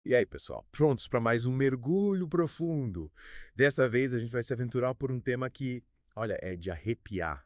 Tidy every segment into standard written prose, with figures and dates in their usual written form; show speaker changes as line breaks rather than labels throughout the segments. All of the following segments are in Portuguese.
E aí, pessoal, prontos para mais um mergulho profundo? Dessa vez a gente vai se aventurar por um tema que, olha, é de arrepiar.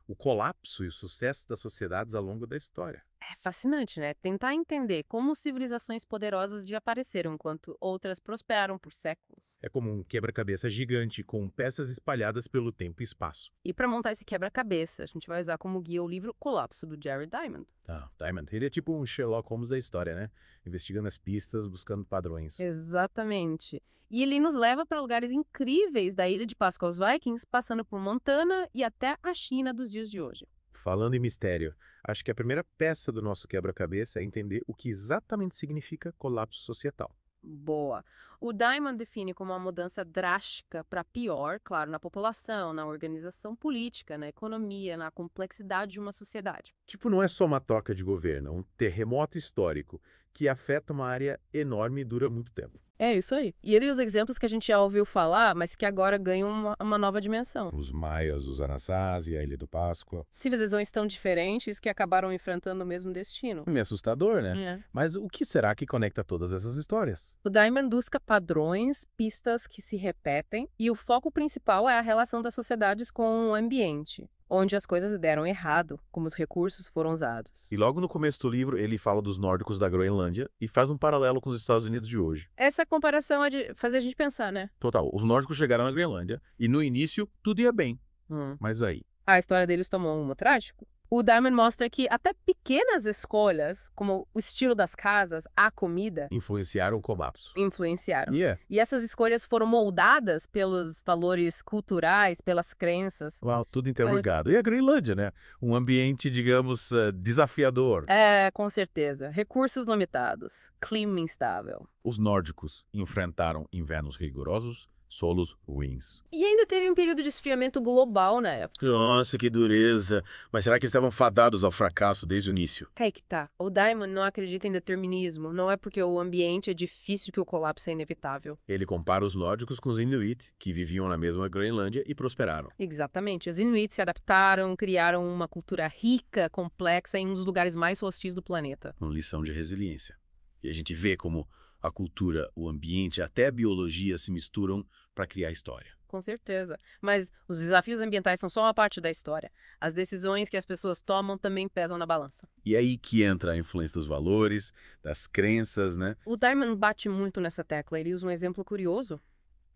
O colapso e o sucesso das sociedades ao longo da história.
É fascinante, né? Tentar entender como civilizações poderosas desapareceram enquanto outras prosperaram por séculos.
É como um quebra-cabeça gigante com peças espalhadas pelo tempo e espaço.
E para montar esse quebra-cabeça, a gente vai usar como guia o livro Colapso, do Jared Diamond.
Ah, Diamond, ele é tipo um Sherlock Holmes da história, né? Investigando as pistas, buscando padrões.
Exatamente. E ele nos leva para lugares incríveis da Ilha de Páscoa aos Vikings, passando por Montana e até a China dos dias de hoje.
Falando em mistério, acho que a primeira peça do nosso quebra-cabeça é entender o que exatamente significa colapso societal.
Boa. O Diamond define como uma mudança drástica para pior, claro, na população, na organização política, na economia, na complexidade de uma sociedade.
Tipo, não é só uma troca de governo, é um terremoto histórico que afeta uma área enorme e dura muito tempo.
É isso aí. E ele usa exemplos que a gente já ouviu falar, mas que agora ganham uma nova dimensão.
Os maias, os Anasazi, a Ilha do Páscoa.
Civilizações tão diferentes que acabaram enfrentando o mesmo destino.
Meio assustador, né?
É.
Mas o que será que conecta todas essas histórias?
O Diamond busca padrões, pistas que se repetem, e o foco principal é a relação das sociedades com o ambiente, onde as coisas deram errado, como os recursos foram usados.
E logo no começo do livro, ele fala dos nórdicos da Groenlândia e faz um paralelo com os Estados Unidos de hoje.
Essa comparação é de fazer a gente pensar, né?
Total, os nórdicos chegaram na Groenlândia e no início tudo ia bem,
Hum.
mas aí
A história deles tomou um rumo trágico. O Diamond mostra que até pequenas escolhas, como o estilo das casas, a comida,
influenciaram o colapso.
influenciaram.
E é,
E essas escolhas foram moldadas pelos valores culturais, pelas crenças.
uau, tudo interligado. E a Groenlândia, né? Um ambiente, digamos, desafiador.
Com certeza. Recursos limitados, clima instável.
Os nórdicos enfrentaram invernos rigorosos, solos ruins.
E ainda teve um período de esfriamento global na época.
Nossa, que dureza. Mas será que eles estavam fadados ao fracasso desde o início?
Aí que tá. O Diamond não acredita em determinismo. Não é porque o ambiente é difícil que o colapso é inevitável.
Ele compara os nórdicos com os Inuit, que viviam na mesma Groenlândia e prosperaram.
Exatamente. Os Inuits se adaptaram, criaram uma cultura rica, complexa em um dos lugares mais hostis do planeta.
Uma lição de resiliência. E a gente vê como a cultura, o ambiente, até a biologia se misturam para criar história.
Com certeza. Mas os desafios ambientais são só uma parte da história. As decisões que as pessoas tomam também pesam na balança.
E é aí que entra a influência dos valores, das crenças, né?
O Diamond bate muito nessa tecla. Ele usa um exemplo curioso: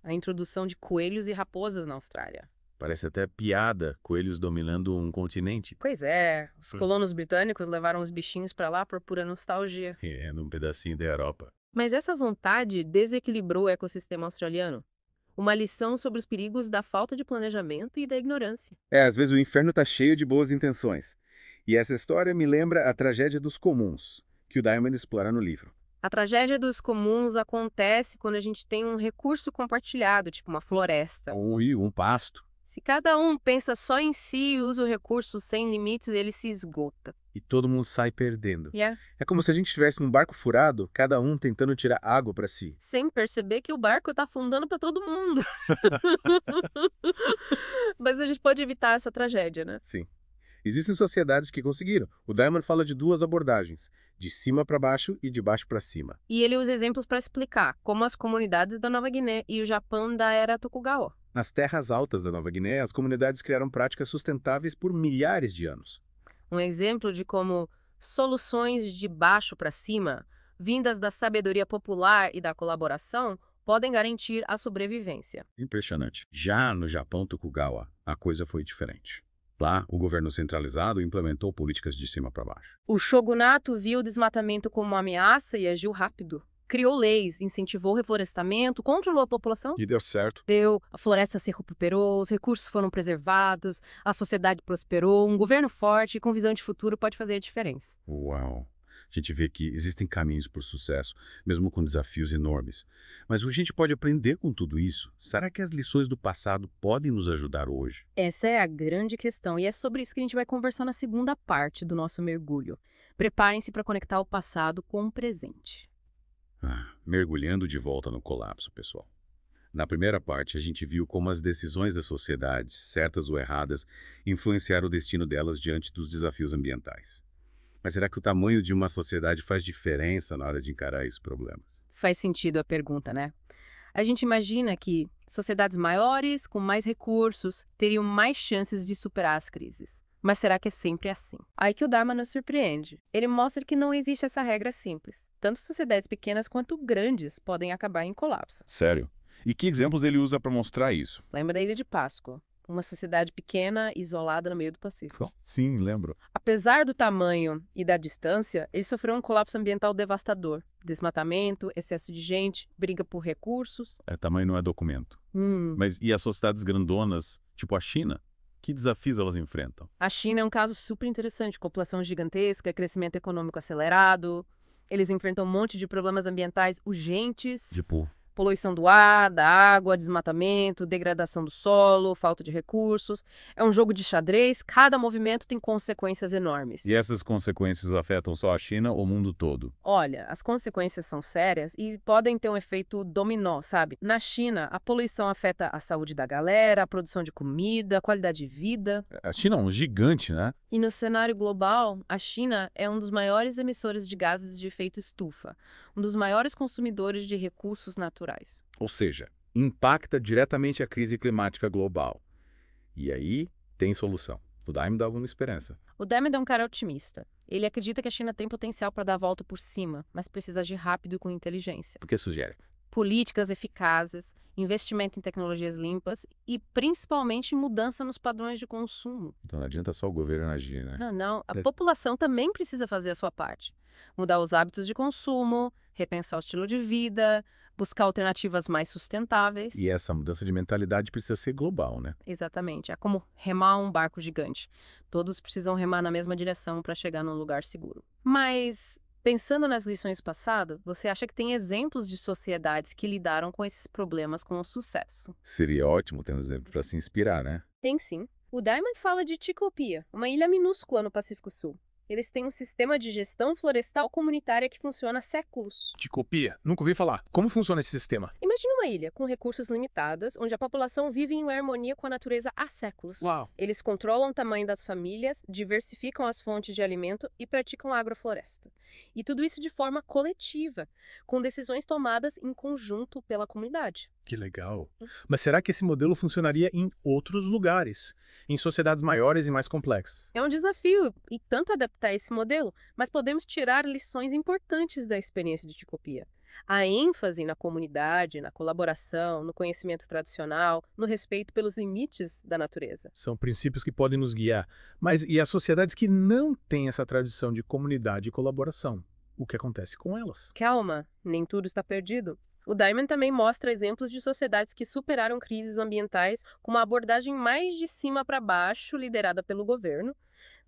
a introdução de coelhos e raposas na Austrália.
Parece até piada, coelhos dominando um continente.
Pois é, os colonos britânicos levaram os bichinhos para lá por pura nostalgia.
É, num pedacinho da Europa.
Mas essa vontade desequilibrou o ecossistema australiano. Uma lição sobre os perigos da falta de planejamento e da ignorância.
É, às vezes o inferno tá cheio de boas intenções. E essa história me lembra a tragédia dos comuns, que o Diamond explora no livro.
A tragédia dos comuns acontece quando a gente tem um recurso compartilhado, tipo uma floresta.
Um rio, um pasto.
Se cada um pensa só em si e usa o recurso sem limites, ele se esgota.
E todo mundo sai perdendo.
Yeah.
É como se a gente estivesse num barco furado, cada um tentando tirar água para si.
Sem perceber que o barco tá afundando para todo mundo. Mas a gente pode evitar essa tragédia, né?
Sim. Existem sociedades que conseguiram. O Diamond fala de duas abordagens, de cima para baixo e de baixo para cima.
E ele usa exemplos para explicar, como as comunidades da Nova Guiné e o Japão da era Tokugawa.
Nas terras altas da Nova Guiné, as comunidades criaram práticas sustentáveis por milhares de anos.
Um exemplo de como soluções de baixo para cima, vindas da sabedoria popular e da colaboração, podem garantir a sobrevivência.
Impressionante. Já no Japão Tokugawa, a coisa foi diferente. Lá, o governo centralizado implementou políticas de cima para baixo.
O shogunato viu o desmatamento como uma ameaça e agiu rápido. Criou leis, incentivou o reflorestamento, controlou a população.
E deu certo.
A floresta se recuperou, os recursos foram preservados, a sociedade prosperou, um governo forte com visão de futuro pode fazer a diferença.
Uau! A gente vê que existem caminhos para o sucesso, mesmo com desafios enormes. Mas o que a gente pode aprender com tudo isso? Será que as lições do passado podem nos ajudar hoje?
Essa é a grande questão e é sobre isso que a gente vai conversar na segunda parte do nosso mergulho. Preparem-se para conectar o passado com o presente.
Mergulhando de volta no colapso, pessoal. Na primeira parte, a gente viu como as decisões das sociedades, certas ou erradas, influenciaram o destino delas diante dos desafios ambientais. Mas será que o tamanho de uma sociedade faz diferença na hora de encarar esses problemas?
Faz sentido a pergunta, né? A gente imagina que sociedades maiores, com mais recursos, teriam mais chances de superar as crises. Mas será que é sempre assim? Aí que o Dharma nos surpreende. Ele mostra que não existe essa regra simples. Tanto sociedades pequenas quanto grandes podem acabar em colapso.
Sério? E que exemplos ele usa para mostrar isso?
Lembra da Ilha de Páscoa? Uma sociedade pequena, isolada no meio do Pacífico.
Sim, lembro.
Apesar do tamanho e da distância, ele sofreu um colapso ambiental devastador. Desmatamento, excesso de gente, briga por recursos.
Tamanho não é documento. Mas e as sociedades grandonas, tipo a China? Que desafios elas enfrentam?
A China é um caso super interessante. População gigantesca, crescimento econômico acelerado. Eles enfrentam um monte de problemas ambientais urgentes.
Tipo,
Poluição do ar, da água, desmatamento, degradação do solo, falta de recursos. É um jogo de xadrez, cada movimento tem consequências enormes.
e essas consequências afetam só a China ou o mundo todo?
Olha, as consequências são sérias e podem ter um efeito dominó, sabe? Na China, a poluição afeta a saúde da galera, a produção de comida, a qualidade de vida.
A China é um gigante, né?
E no cenário global, a China é um dos maiores emissores de gases de efeito estufa, um dos maiores consumidores de recursos naturais.
Ou seja, impacta diretamente a crise climática global. E aí tem solução. O Daime dá alguma esperança.
O Diamond é um cara otimista. Ele acredita que a China tem potencial para dar a volta por cima, mas precisa agir rápido e com inteligência.
O que sugere?
Políticas eficazes, investimento em tecnologias limpas e, principalmente, mudança nos padrões de consumo.
Então não adianta só o governo agir, né?
Não. A população também precisa fazer a sua parte. Mudar os hábitos de consumo, repensar o estilo de vida, buscar alternativas mais sustentáveis.
E essa mudança de mentalidade precisa ser global, né?
Exatamente. É como remar um barco gigante. Todos precisam remar na mesma direção para chegar num lugar seguro. Mas, pensando nas lições do passado, você acha que tem exemplos de sociedades que lidaram com esses problemas com sucesso?
Seria ótimo ter um exemplo para se inspirar, né?
Tem sim. O Diamond fala de Tikopia, uma ilha minúscula no Pacífico Sul. Eles têm um sistema de gestão florestal comunitária que funciona há séculos.
Tikopia? Nunca ouvi falar. Como funciona esse sistema?
Imagine uma ilha com recursos limitados, onde a população vive em harmonia com a natureza há séculos.
Uau!
Eles controlam o tamanho das famílias, diversificam as fontes de alimento e praticam agrofloresta. E tudo isso de forma coletiva, com decisões tomadas em conjunto pela comunidade.
Que legal. Mas será que esse modelo funcionaria em outros lugares? Em sociedades maiores e mais complexas?
É um desafio e tanto adaptar esse modelo, mas podemos tirar lições importantes da experiência de Tikopia. A ênfase na comunidade, na colaboração, no conhecimento tradicional, no respeito pelos limites da natureza.
São princípios que podem nos guiar. Mas e as sociedades que não têm essa tradição de comunidade e colaboração? O que acontece com elas?
Calma, nem tudo está perdido. O Diamond também mostra exemplos de sociedades que superaram crises ambientais com uma abordagem mais de cima para baixo, liderada pelo governo.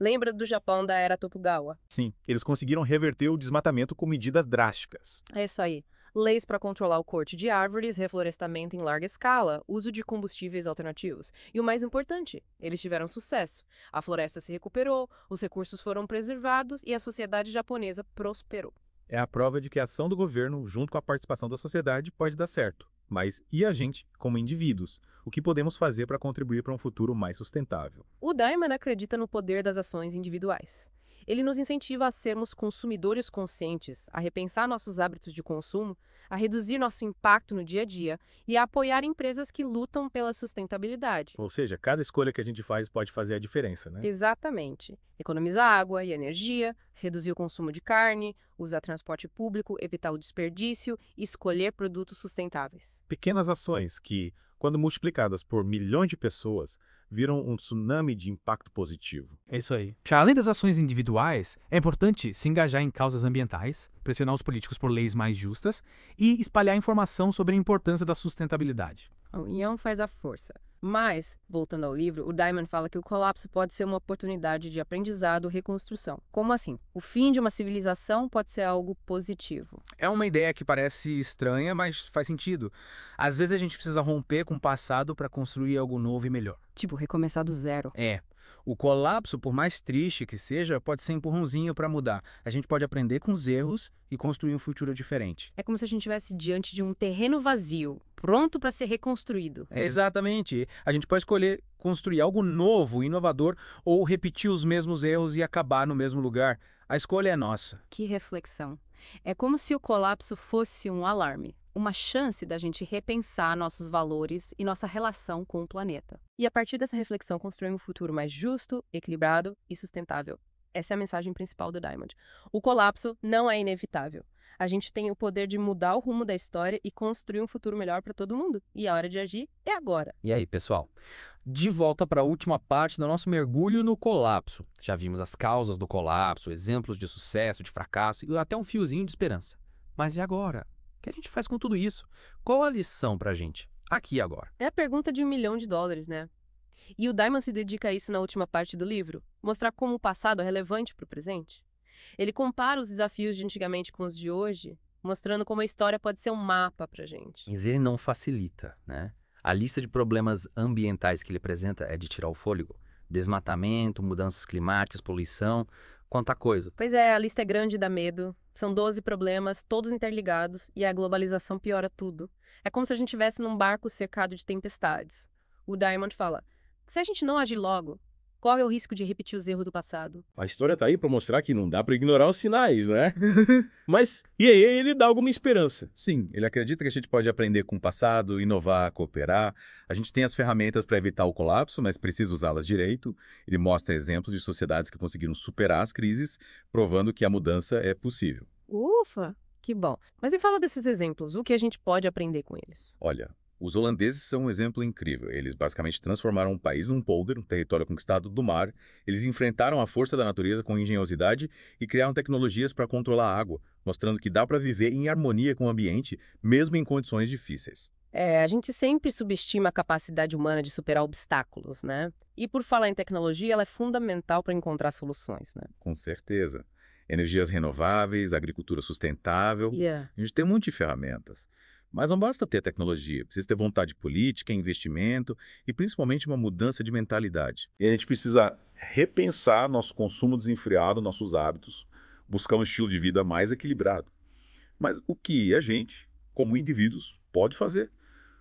Lembra do Japão da era Tokugawa?
Sim, eles conseguiram reverter o desmatamento com medidas drásticas.
É isso aí. Leis para controlar o corte de árvores, reflorestamento em larga escala, uso de combustíveis alternativos. E o mais importante, eles tiveram sucesso. A floresta se recuperou, os recursos foram preservados e a sociedade japonesa prosperou.
É a prova de que a ação do governo, junto com a participação da sociedade, pode dar certo. Mas e a gente, como indivíduos? O que podemos fazer para contribuir para um futuro mais sustentável?
O Diamond acredita no poder das ações individuais. Ele nos incentiva a sermos consumidores conscientes, a repensar nossos hábitos de consumo, a reduzir nosso impacto no dia a dia e a apoiar empresas que lutam pela sustentabilidade.
Ou seja, cada escolha que a gente faz pode fazer a diferença, né?
Exatamente. Economizar água e energia, reduzir o consumo de carne, usar transporte público, evitar o desperdício e escolher produtos sustentáveis.
Pequenas ações que, quando multiplicadas por milhões de pessoas, viram um tsunami de impacto positivo.
É isso aí. Já além das ações individuais, é importante se engajar em causas ambientais, pressionar os políticos por leis mais justas e espalhar informação sobre a importância da sustentabilidade.
A união faz a força. Mas, voltando ao livro, o Diamond fala que o colapso pode ser uma oportunidade de aprendizado ou reconstrução. Como assim? O fim de uma civilização pode ser algo positivo.
É uma ideia que parece estranha, mas faz sentido. Às vezes a gente precisa romper com o passado para construir algo novo e melhor.
Tipo, recomeçar do zero.
É. O colapso, por mais triste que seja, pode ser um empurrãozinho para mudar. A gente pode aprender com os erros e construir um futuro diferente.
É como se a gente estivesse diante de um terreno vazio, pronto para ser reconstruído.
Exatamente. A gente pode escolher construir algo novo, inovador, ou repetir os mesmos erros e acabar no mesmo lugar. A escolha é nossa.
Que reflexão. É como se o colapso fosse um alarme, uma chance da gente repensar nossos valores e nossa relação com o planeta. E a partir dessa reflexão construir um futuro mais justo, equilibrado e sustentável. Essa é a mensagem principal do Diamond. O colapso não é inevitável. A gente tem o poder de mudar o rumo da história e construir um futuro melhor para todo mundo. E a hora de agir é agora.
E aí, pessoal? De volta para a última parte do nosso mergulho no colapso. Já vimos as causas do colapso, exemplos de sucesso, de fracasso e até um fiozinho de esperança. Mas e agora? O que a gente faz com tudo isso? Qual a lição pra gente? Aqui e agora.
É a pergunta de $1 milhão, né? E o Diamond se dedica a isso na última parte do livro, mostrar como o passado é relevante para o presente. Ele compara os desafios de antigamente com os de hoje, mostrando como a história pode ser um mapa pra gente.
Mas ele não facilita, né? A lista de problemas ambientais que ele apresenta é de tirar o fôlego. Desmatamento, mudanças climáticas, poluição, quanta coisa.
Pois é, a lista é grande e dá medo. São 12 problemas, todos interligados, e a globalização piora tudo. É como se a gente estivesse num barco cercado de tempestades. O Diamond fala, se a gente não agir logo, corre o risco de repetir os erros do passado.
A história tá aí pra mostrar que não dá pra ignorar os sinais, né? Mas, e aí ele dá alguma esperança.
Sim, ele acredita que a gente pode aprender com o passado, inovar, cooperar. A gente tem as ferramentas para evitar o colapso, mas precisa usá-las direito. Ele mostra exemplos de sociedades que conseguiram superar as crises, provando que a mudança é possível.
Ufa, que bom. Mas me fala desses exemplos, o que a gente pode aprender com eles?
Olha, os holandeses são um exemplo incrível. Eles basicamente transformaram um país num polder, um território conquistado do mar. Eles enfrentaram a força da natureza com engenhosidade e criaram tecnologias para controlar a água, mostrando que dá para viver em harmonia com o ambiente, mesmo em condições difíceis.
A gente sempre subestima a capacidade humana de superar obstáculos, né? E por falar em tecnologia, ela é fundamental para encontrar soluções, né?
Com certeza. Energias renováveis, agricultura sustentável. A gente tem um monte de ferramentas. Mas não basta ter tecnologia, precisa ter vontade política, investimento e principalmente uma mudança de mentalidade.
E a gente precisa repensar nosso consumo desenfreado, nossos hábitos, buscar um estilo de vida mais equilibrado. Mas o que a gente, como indivíduos, pode fazer?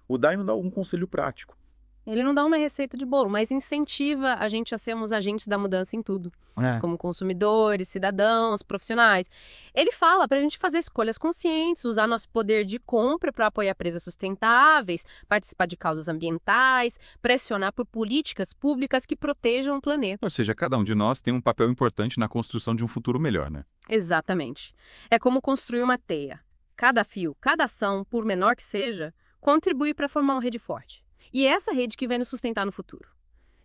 O Diamond dá um conselho prático.
Ele não dá uma receita de bolo, mas incentiva a gente a sermos agentes da mudança em tudo. Como consumidores, cidadãos, profissionais. Ele fala para a gente fazer escolhas conscientes, usar nosso poder de compra para apoiar empresas sustentáveis, participar de causas ambientais, pressionar por políticas públicas que protejam o planeta.
Ou seja, cada um de nós tem um papel importante na construção de um futuro melhor, né?
Exatamente. É como construir uma teia. Cada fio, cada ação, por menor que seja, contribui para formar uma rede forte. E é essa rede que vai nos sustentar no futuro.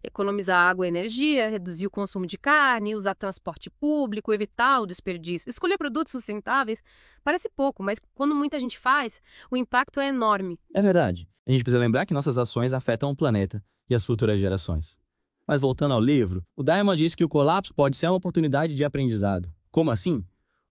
Economizar água e energia, reduzir o consumo de carne, usar transporte público, evitar o desperdício, escolher produtos sustentáveis, parece pouco, mas quando muita gente faz, o impacto é enorme.
É verdade. A gente precisa lembrar que nossas ações afetam o planeta e as futuras gerações. Mas voltando ao livro, o Diamond diz que o colapso pode ser uma oportunidade de aprendizado. Como assim?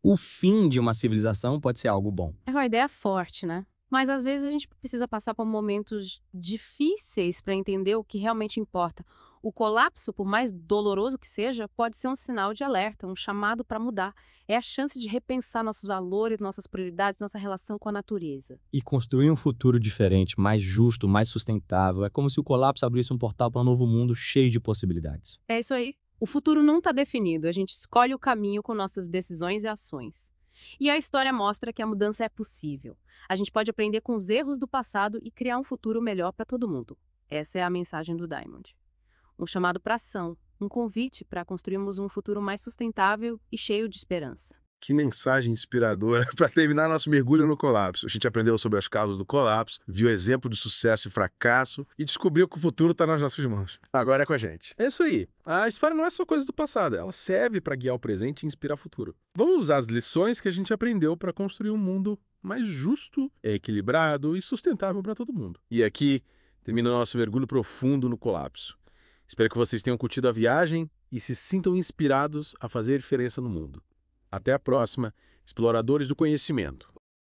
O fim de uma civilização pode ser algo bom.
É uma ideia forte, né? Mas às vezes a gente precisa passar por momentos difíceis para entender o que realmente importa. O colapso, por mais doloroso que seja, pode ser um sinal de alerta, um chamado para mudar. É a chance de repensar nossos valores, nossas prioridades, nossa relação com a natureza.
E construir um futuro diferente, mais justo, mais sustentável. É como se o colapso abrisse um portal para um novo mundo cheio de possibilidades.
É isso aí. O futuro não está definido, a gente escolhe o caminho com nossas decisões e ações. E a história mostra que a mudança é possível. A gente pode aprender com os erros do passado e criar um futuro melhor para todo mundo. Essa é a mensagem do Diamond. Um chamado para ação, um convite para construirmos um futuro mais sustentável e cheio de esperança.
Que mensagem inspiradora para terminar nosso mergulho no colapso. A gente aprendeu sobre as causas do colapso, viu exemplo de sucesso e fracasso e descobriu que o futuro está nas nossas mãos. Agora é com a gente.
É isso aí. A história não é só coisa do passado, ela serve para guiar o presente e inspirar o futuro. Vamos usar as lições que a gente aprendeu para construir um mundo mais justo, equilibrado e sustentável para todo mundo. E aqui termina o nosso mergulho profundo no colapso. Espero que vocês tenham curtido a viagem e se sintam inspirados a fazer diferença no mundo. Até a próxima, exploradores do conhecimento.